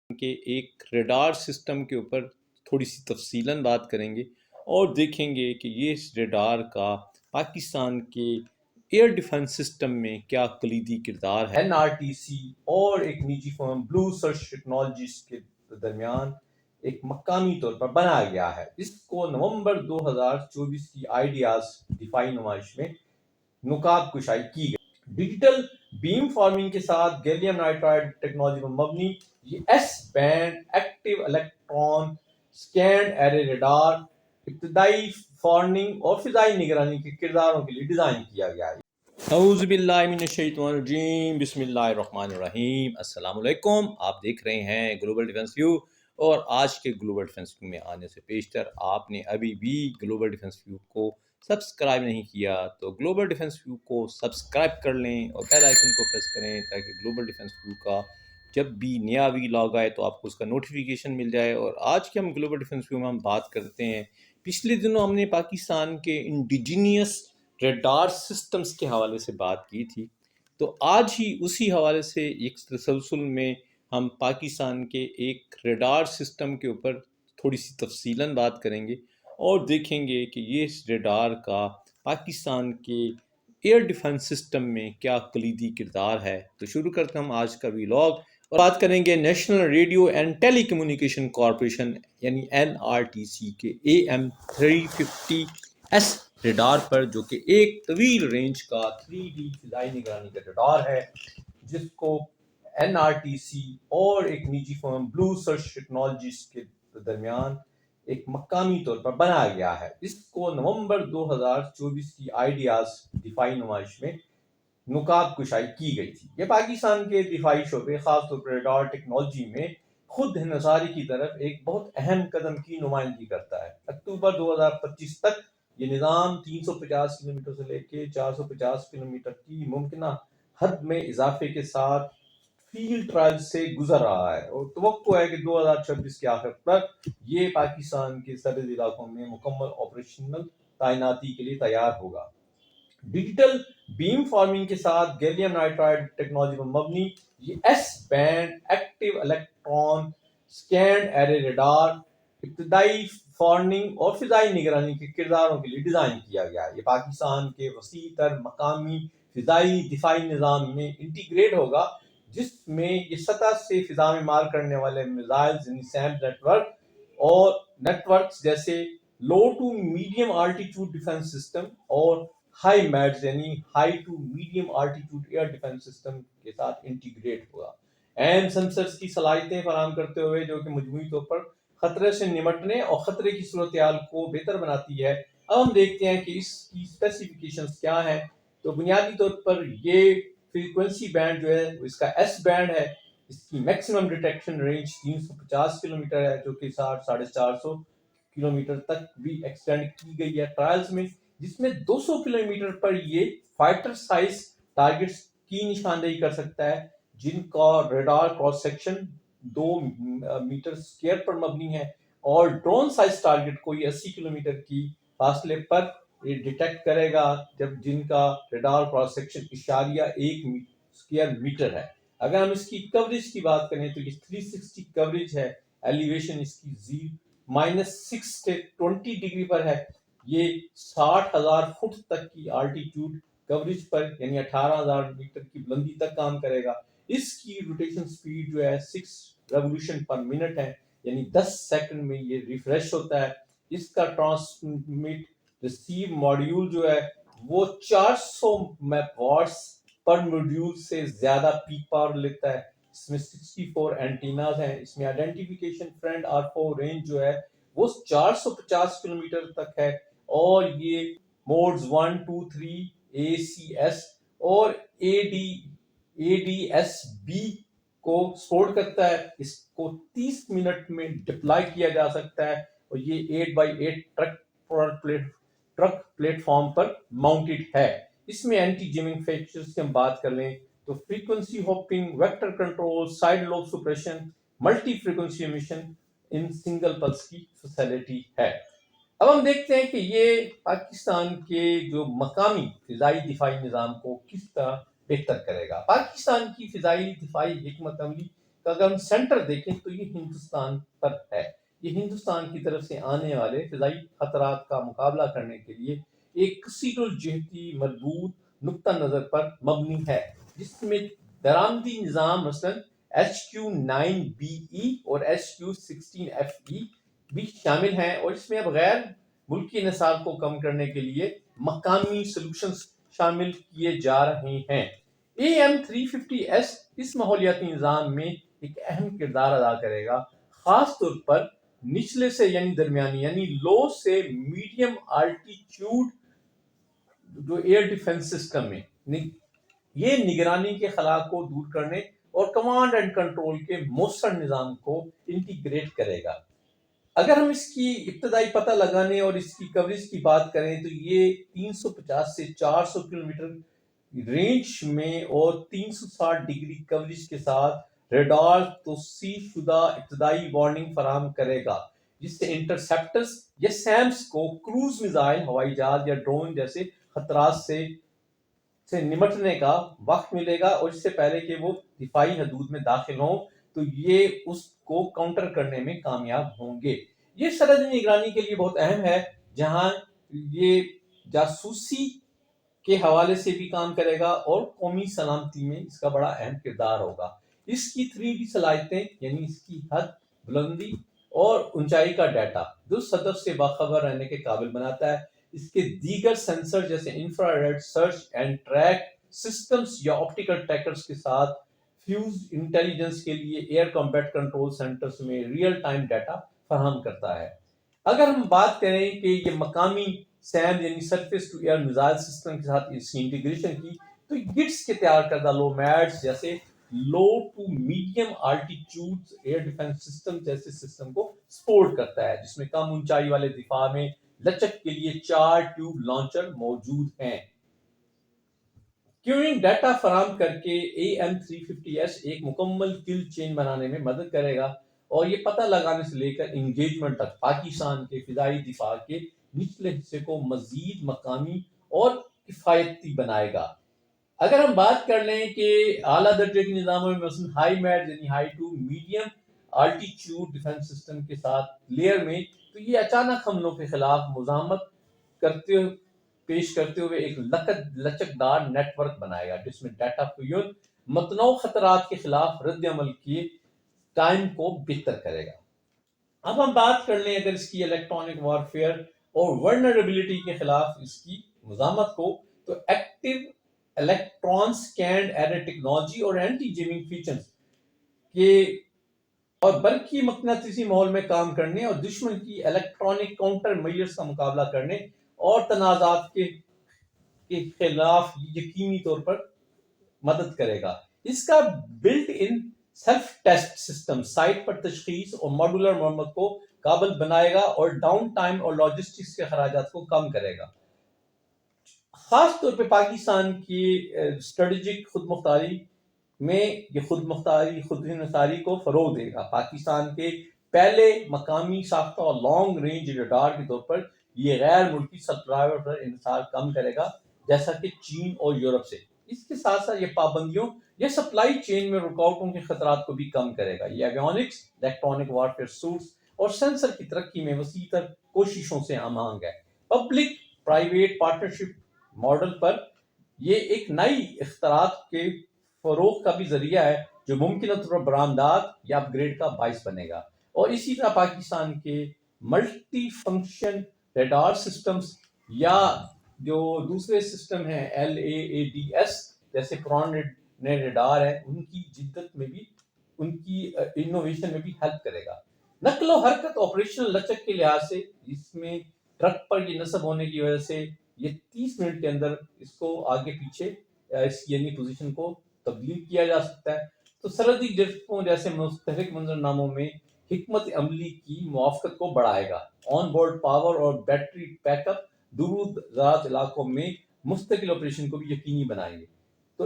کے ایک radar system کے اوپر تھوڑی سی تفصیلاً بات کریں گے اور دیکھیں گے کہ یہ اس ریڈار کا پاکستان کے ایئر ڈیفنس سسٹم میں کیا کلیدی کردار ہے۔ NRTC اور ایک نجی فرم بلو سرچ ٹیکنالوجیز کے درمیان ایک مقامی طور پر بنایا گیا ہے۔ اس کو نومبر 2024 کی آئیڈیاز دفاعی نمائش میں نکات کشائی کی گئی۔ ڈیجیٹل بیم فارمنگ کے ساتھ گیلیم نائٹرائڈ ٹیکنالوجی پر مبنی یہ S band active electron scanned array radar ابتدائی فارمنگ اور فضائی نگرانی کے کرداروں کے لیے ڈیزائن کیا گیا ہے۔ اعوذ باللہ من الشیطان الرجیم، بسم اللہ الرحمن الرحیم۔ السلام علیکم، آپ دیکھ رہے ہیں گلوبل ڈیفنس ویو، اور آج کے گلوبل ڈیفنس ویو میں آنے سے پیشتر آپ نے ابھی بھی گلوبل ڈیفنس ویو کو سبسکرائب نہیں کیا تو گلوبل ڈیفنس ویو کو سبسکرائب کر لیں اور بیل آئیکن کو پریس کریں تاکہ گلوبل ڈیفنس ویو کا جب بھی نیا ویلاگ آئے تو آپ کو اس کا نوٹیفیکیشن مل جائے۔ اور آج کے ہم گلوبل ڈیفنس ویو میں ہم بات کرتے ہیں، پچھلے دنوں ہم نے پاکستان کے انڈیجینیس ریڈار سسٹمز کے حوالے سے بات کی تھی، تو آج ہی اسی حوالے سے ایک تسلسل میں ہم پاکستان کے ایک ریڈار سسٹم کے اوپر تھوڑی سی تفصیلاً بات کریں گے اور دیکھیں گے کہ یہ اس ریڈار کا پاکستان کے ایئر ڈیفنس سسٹم میں کیا کلیدی کردار ہے۔ تو شروع کرتے ہم آج کا ویلاگ اور بات کریں گے national radio and telecommunication corporation یعنی NRTC کے AM350S ریڈار پر، جو کہ ایک طویل رینج کا 3D فضائی نگرانی کا ریڈار ہے، جس کو NRTC اور ایک نجی فرم بلو سرچ ٹیکنالوجیز کے درمیان ایک مقامی طور پر بنایا گیا ہے۔ اس کو نومبر 2024 کی آئیڈیاز دفاعی نمائش میں نکات کشائی کی گئی تھی۔ یہ پاکستان کے دفاعی شعبے، خاص طور پر ریڈار ٹیکنالوجی میں خود انحصاری کی طرف ایک بہت اہم قدم کی نمائندگی کرتا ہے۔ اکتوبر 2025 تک یہ نظام 350 کلومیٹر سے لے کے 450 کلومیٹر کی ممکنہ حد میں اضافے کے ساتھ فیلڈ ٹرائل سے گزر رہا ہے، اور توقع ہے کہ 2026 کے آخر تک یہ پاکستان کے سرحدی علاقوں میں مکمل آپریشنل تعیناتی کے لیے تیار ہوگا۔ ڈیجیٹل بیم فارمنگ کے ساتھ گیلیم نائٹرائڈ ٹیکنالوجی پر مبنی یہ S band active electron scanned array radar ابتدائی فارمنگ اور فضائی نگرانی کے کرداروں کے لیے ڈیزائن کیا گیا ہے۔ یہ پاکستان کے وسیع تر مقامی فضائی دفاعی نظام میں انٹیگریٹ ہوگا، جس میں یہ سطح سے فضا میں مار کرنے والے میزائلز یعنی سیمز اور نیٹ ورکس جیسے low to medium altitude defence system اور ہائی میڈز یعنی high to medium altitude air defence system کے ساتھ انٹیگریٹ ہوگا۔ اہم سینسرز کی صلاحیتیں فراہم کرتے ہوئے، جو کہ مجموعی طور پر خطرے سے نمٹنے اور خطرے کی صورتحال کو بہتر بناتی ہے۔ اب ہم دیکھتے ہیں کہ اس کی اسپیسیفیکیشنز کیا ہیں۔ تو بنیادی طور پر یہ فریکوینسی بینڈ جو ہے اس کا ایس بینڈ ہے، اس کی میکسیمم ڈیٹیکشن رینج 350 کلومیٹر ہے، جو کہ 450 کلومیٹر تک بھی ایکسٹینڈ کی گئی ہے ٹرائلز میں، جس میں 200 کلومیٹر پر یہ فائٹر سائز ٹارگٹس کی نشاندہی کر سکتا ہے، جن کا radar cross section 2 metre square پر مبنی ہے، اور ڈرون سائز ٹارگٹ کو یہ 80 کلومیٹر کی فاصلے پر یہ ڈیٹیکٹ کرے گا، جن کا radar cross section 1.1 square metre ہے۔ اگر ہم اس کی کوریج کی بات کریں تو یہ 360 کوریج ہے، ایلیویشن اس کی -6 سے 20 ڈگری پر ہے۔ یہ 60,000 فٹ تک کی آلٹیٹیوڈ کوریج پر یعنی 18,000 میٹر کی بلندی تک کام کرے گا۔ اس کی روٹیشن سپیڈ جو ہے 6 ریولیوشن پر منٹ ہے، یعنی 10 سیکنڈ میں یہ ریفریش ہوتا ہے۔ اس کا ٹرانسمٹ ریسیو ماڈیول جو ہے وہ 400 واٹس پر موڈیول سے زیادہ پیک پاور لیتا ہے۔ اس میں 64 اینٹیناز ہیں۔ اس میں آئیڈینٹیفیکیشن فرینڈ R4 رینج جو ہے وہ 450 کلومیٹر تک ہے، اور یہ موڈز 1 2 3 ACS اور ADS-B کو سپورٹ کرتا ہے۔ اس کو 30 منٹ میں ڈپلائی کیا جا سکتا ہے، اور یہ 8x8 ٹرک پلیٹ فارم پر ماؤنٹڈ ہے۔ اس میں اینٹی جیمنگ فیچرز کی ہم بات کر لیں تو frequency hopping, vector control, side lobe suppression, multi frequency emission in single pulse کی فیسلٹی ہے۔ اب ہم دیکھتے ہیں کہ یہ پاکستان کے جو مقامی فضائی دفاعی نظام کو کس طرح بہتر کرے گا۔ پاکستان کی فضائی دفاعی حکمت عملی کا اگر ہم سینٹر دیکھیں تو یہ ہندوستان پر ہے. یہ ہندوستان کی طرف سے آنے والے فضائی خطرات کا مقابلہ کرنے کے لیے ایک کثیر الجہتی مربوط نقطہ نظر پر مبنی ہے، جس میں درآمدی نظام مثلاً HQ-9BE اور HQ-16FE بھی شامل ہیں، اور اس میں اب غیر ملکی انحصار کو کم کرنے کے لیے مقامی سلوشنز شامل کیے جا رہے ہیں. AM350S اس ماحولیاتی نظام میں ایک اہم کردار ادا کرے گا، خاص طور پر نچلے سے یعنی درمیانی یعنی لو سے میڈیم آلٹیچیوڈ جو ایئر ڈیفنس سسٹم میں یہ نگرانی کے خلا کو دور کرنے اور کمانڈ اینڈ کنٹرول کے مؤثر نظام کو انٹیگریٹ کرے گا. اگر ہم اس کی ابتدائی پتہ لگانے اور اس کی کوریج کی بات کریں تو یہ 350 سے 400 کلومیٹر رینج میں اور 360 ڈگری کوریج کے ساتھ ریڈار توسیع شدہ ابتدائی وارننگ فراہم کرے گا، جس سے انٹرسیپٹرز یا سیمز کو کروز میزائل، ہوائی جہاز یا ڈرون جیسے خطرات سے نمٹنے کا وقت ملے گا، اور اس سے پہلے کہ وہ دفاعی حدود میں داخل ہوں تو یہ اس کو کاؤنٹر کرنے میں کامیاب ہوں گے. یہ سرحدی نگرانی کے لیے بہت اہم ہے، جہاں یہ جاسوسی کے حوالے سے بھی کام کرے گا اور قومی سلامتی میں اس کا بڑا اہم کردار ہوگا. اس کی 3D صلاحیتیں یعنی اس کی حد، بلندی اور اونچائی کا ڈیٹا جو صدف سے باخبر رہنے کے قابل بناتا ہے. اس کے دیگر سینسر جیسے infrared search and track systems یا آپٹیکل ٹریکرز کے ساتھ فیوز انٹیلیجنس کے لیے ایئر کمبیٹ کنٹرول سینٹرز میں ریئل ٹائم ڈیٹا فراہم کرتا ہے. اگر ہم بات کریں کہ یہ مقامی سیم یعنی surface to air missile system کے ساتھ اس کی انٹیگریشن کی، تو گٹس کے تیار کردہ لو میڈس جیسے low to medium altitude air defence system جیسے سسٹم کو سپورٹ کرتا ہے، جس میں کم اونچائی والے دفاع میں لچک کے لیے 4 ٹیوب لانچر موجود ہیں. کیوننگ ڈیٹا فراہم کر کے AM350S ایک مکمل کل چین بنانے میں مدد کرے گا، اور یہ پتہ لگانے سے لے کر انگیجمنٹ تک پاکستان کے فضائی دفاع کے نچلے حصے کو مزید مقامی اور کفایتی بنائے گا. اگر ہم بات کر لیں کہ اعلیٰ درجے کے نظاموں میں مثلا ہائی میڈ یعنی high to medium altitude defence system کے ساتھ لیئر میں، تو یہ اچانک حملوں کے خلاف مزاحمت پیش کرتے ہوئے ایک لچکدار نیٹ ورک بنائے گا، جس میں ڈیٹا فیون متنوع خطرات کے خلاف رد عمل کے ٹائم کو بہتر کرے گا. اب ہم بات کر لیں اگر اس کی الیکٹرانک وارفیئر اور ورنریبلٹی کے خلاف اس کی مزاحمت کو، تو active electron second error technology اور اینٹی جیمنگ فیچرز کے اور برقی مقناطیسی ماحول میں کام کرنے اور دشمن کی الیکٹرانک کاؤنٹر میئرز کا مقابلہ کرنے اور تنازعات کے خلاف یقینی طور پر مدد کرے گا. اس کا built in self test system site پر تشخیص اور ماڈولر مرمت کو قابل بنائے گا اور ڈاؤن ٹائم اور لاجسٹکس کے اخراجات کو کم کرے گا. خاص طور پہ پاکستان کی اسٹریٹجک خود مختاری میں یہ خود انحصاری کو فروغ دے گا. پاکستان کے پہلے مقامی ساختہ اور لانگ رینج ریڈار کے طور پر یہ غیر ملکی سپلائر پر انحصار کم کرے گا، جیسا کہ چین اور یورپ سے. اس کے ساتھ ساتھ یہ پابندیوں یا سپلائی چین میں رکاوٹوں کے خطرات کو بھی کم کرے گا. یہ ایویونکس، الیکٹرانک وارفیئر سوٹس اور سینسر کی ترقی میں وسیع تر کوششوں سے ہمآہنگ ہے. پبلک پرائیویٹ پارٹنرشپ ماڈل پر یہ ایک نئی اختراعات کے فروغ کا بھی ذریعہ ہے، جو ممکنہ طور پر برآمدات یا اپ گریڈ کا باعث بنے گا. اور اسی طرح پاکستان کے ملٹی فنکشن ریڈار سسٹمز یا جو دوسرے سسٹم ہیں LAADS جیسے پرانے ریڈار ہیں، ان کی جدت میں بھی، ان کی انوویشن میں بھی ہیلپ کرے گا. نقل و حرکت آپریشنل لچک کے لحاظ سے اس میں ٹرک پر یہ نصب ہونے کی وجہ سے یہ 30 منٹ کے اندر اس کو آگے پیچھے اس کی یعنی پوزیشن کو تبدیل کیا جا سکتا ہے. تو سرحدی جرفوں جیسے مختلف منظرناموں میں حکمت عملی کی موافقت کو بڑھائے گا. آن بورڈ پاور اور بیٹری بیک اپ دور دراز علاقوں میں مستقل آپریشن کو بھی یقینی بنائیں گے. تو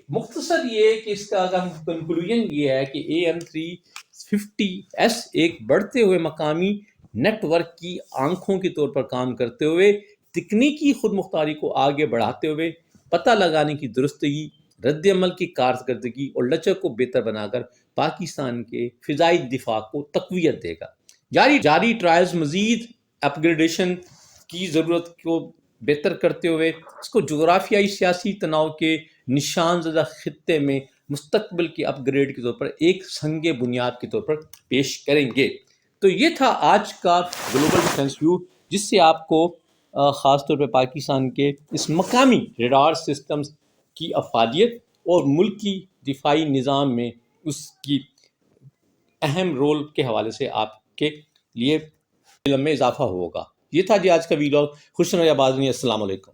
مختصر یہ کہ اس کا کنکلوژن یہ ہے کہ AM350S ایک بڑھتے ہوئے مقامی نیٹ ورک کی آنکھوں کے طور پر کام کرتے ہوئے تکنیکی خود مختاری کو آگے بڑھاتے ہوئے پتہ لگانے کی درستگی، رد عمل کی کارکردگی اور لچک کو بہتر بنا کر پاکستان کے فضائی دفاع کو تقویت دے گا۔ جاری ٹرائلز مزید اپگریڈیشن کی ضرورت کو بہتر کرتے ہوئے اس کو جغرافیائی سیاسی تناؤ کے نشان زدہ خطے میں مستقبل کے اپ گریڈ کے طور پر ایک سنگ بنیاد کے طور پر پیش کریں گے۔ تو یہ تھا آج کا گلوبل ڈیفنس ویو، جس سے آپ کو خاص طور پہ پاکستان کے اس مقامی ریڈار سسٹمز کی افادیت اور ملکی دفاعی نظام میں اس کی اہم رول کے حوالے سے آپ کے لیے علم میں اضافہ ہوگا۔ یہ تھا جی آج کا ویلاگ۔ خوش رہیے، آباد رہیے، السلام علیکم۔